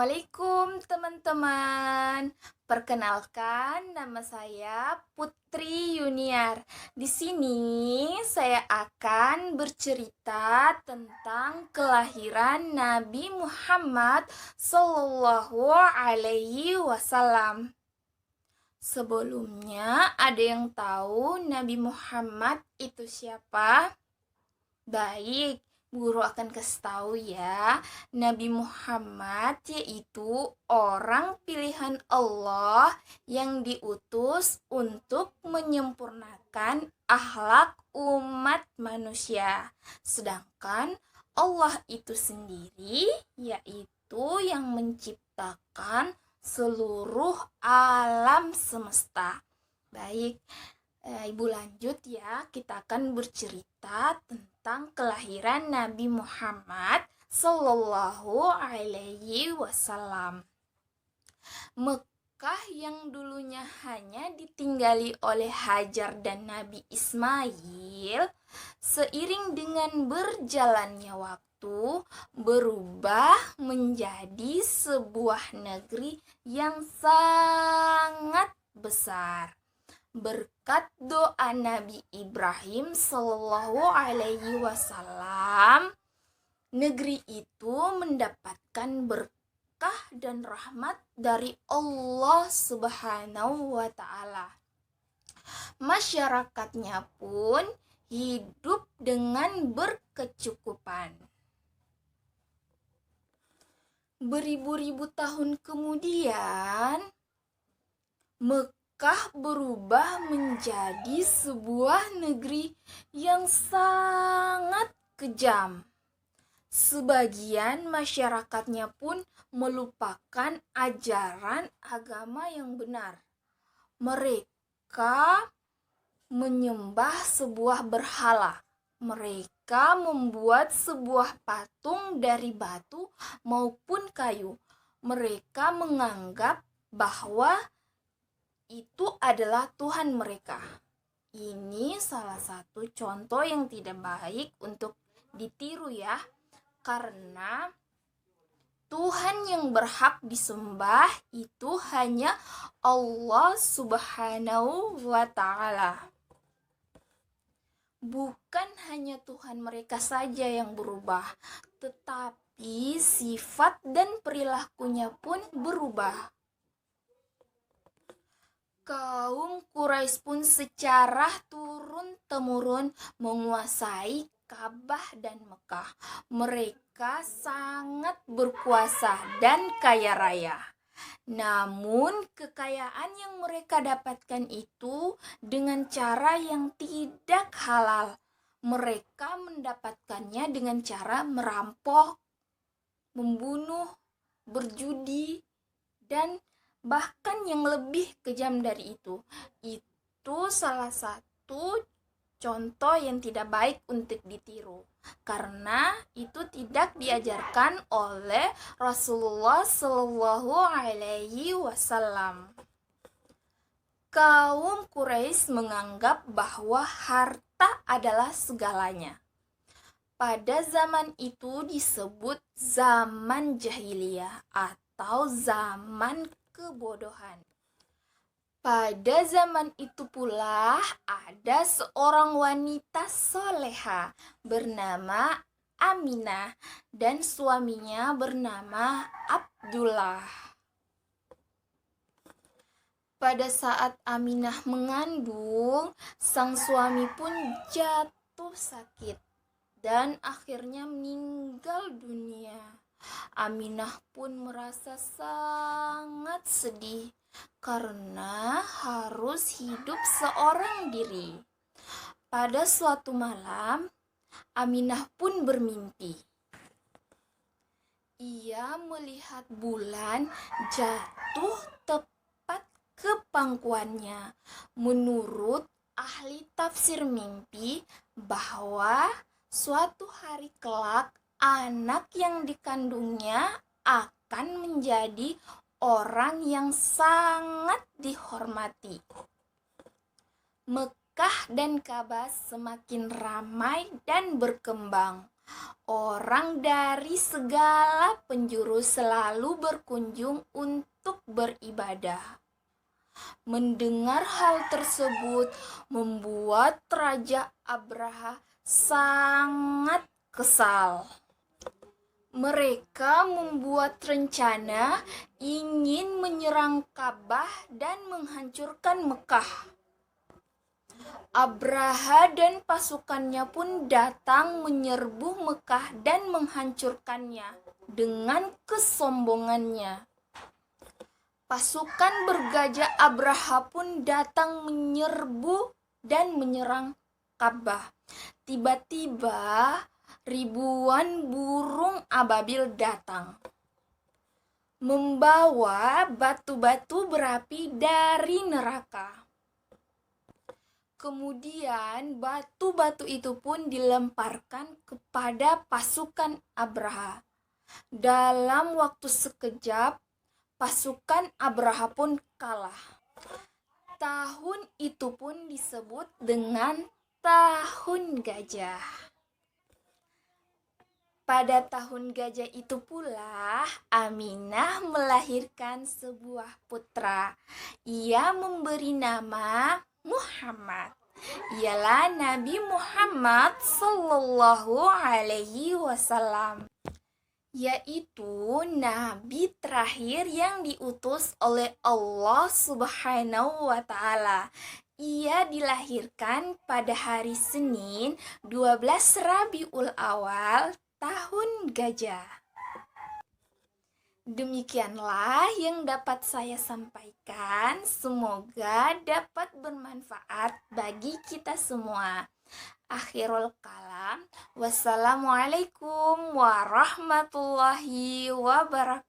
Assalamualaikum teman-teman. Perkenalkan, nama saya Putri Yuniar. Di sini saya akan bercerita tentang kelahiran Nabi Muhammad Sallallahu Alaihi Wasallam. Sebelumnya, ada yang tahu Nabi Muhammad itu siapa? Baik, Guru akan kasih tahu ya. Nabi Muhammad yaitu orang pilihan Allah yang diutus untuk menyempurnakan akhlak umat manusia. Sedangkan Allah itu sendiri yaitu yang menciptakan seluruh alam semesta. Baik, Ibu lanjut ya, kita akan bercerita tentang kelahiran Nabi Muhammad Sallallahu Alaihi Wasallam. Mekah yang dulunya hanya ditinggali oleh Hajar dan Nabi Ismail, seiring dengan berjalannya waktu, berubah menjadi sebuah negeri yang sangat besar. Berkat doa Nabi Ibrahim Sallallahu Alaihi Wasallam, negeri itu mendapatkan berkah dan rahmat dari Allah Subhanahu wa Ta'ala. Masyarakatnya pun hidup dengan berkecukupan. Beribu-ribu tahun kemudian, Mekah berubah menjadi sebuah negeri yang sangat kejam. Sebagian masyarakatnya pun melupakan ajaran agama yang benar. Mereka menyembah sebuah berhala. Mereka membuat sebuah patung dari batu maupun kayu. Mereka menganggap bahwa itu adalah Tuhan mereka. Ini salah satu contoh yang tidak baik untuk ditiru ya. Karena Tuhan yang berhak disembah itu hanya Allah Subhanahu wa Ta'ala. Bukan hanya Tuhan mereka saja yang berubah, tetapi sifat dan perilakunya pun berubah. Kaum Quraisy pun secara turun-temurun menguasai Ka'bah dan Mekah. Mereka sangat berkuasa dan kaya raya. Namun kekayaan yang mereka dapatkan itu dengan cara yang tidak halal. Mereka mendapatkannya dengan cara merampok, membunuh, berjudi, dan bahkan yang lebih kejam dari itu. Itu salah satu contoh yang tidak baik untuk ditiru, karena itu tidak diajarkan oleh Rasulullah Shallallahu Alaihi Wasallam. Kaum Quraisy menganggap bahwa harta adalah segalanya. Pada zaman itu disebut zaman jahiliyah atau zaman kebodohan. Pada zaman itu pula ada seorang wanita soleha bernama Aminah dan suaminya bernama Abdullah. Pada saat Aminah mengandung, sang suami pun jatuh sakit dan akhirnya meninggal dunia. Aminah pun merasa sangat sedih karena harus hidup seorang diri. Pada suatu malam, Aminah pun bermimpi. Ia melihat bulan jatuh tepat ke pangkuannya. Menurut ahli tafsir mimpi, bahwa suatu hari kelak anak yang dikandungnya akan menjadi orang yang sangat dihormati. Mekah dan Ka'bah semakin ramai dan berkembang. Orang dari segala penjuru selalu berkunjung untuk beribadah. Mendengar hal tersebut membuat Raja Abraha sangat kesal. Mereka membuat rencana ingin menyerang Ka'bah dan menghancurkan Mekah. Abraha dan pasukannya pun datang menyerbu Mekah dan menghancurkannya dengan kesombongannya. Pasukan bergajah Abraha pun datang menyerbu dan menyerang Ka'bah. Tiba-tiba ribuan burung ababil datang, membawa batu-batu berapi dari neraka. Kemudian batu-batu itu pun dilemparkan kepada pasukan Abraha. Dalam waktu sekejap, pasukan Abraha pun kalah. Tahun itu pun disebut dengan Tahun Gajah. Pada tahun gajah itu pula Aminah melahirkan sebuah putra. Ia memberi nama Muhammad. Ialah Nabi Muhammad Sallallahu Alaihi Wasallam, yaitu nabi terakhir yang diutus oleh Allah Subhanahu wa Ta'ala. Ia dilahirkan pada hari Senin 12 Rabiul Awal tahun gajah. Demikianlah yang dapat saya sampaikan. Semoga dapat bermanfaat bagi kita semua. Akhirul kalam. Wassalamualaikum warahmatullahi wabarakatuh.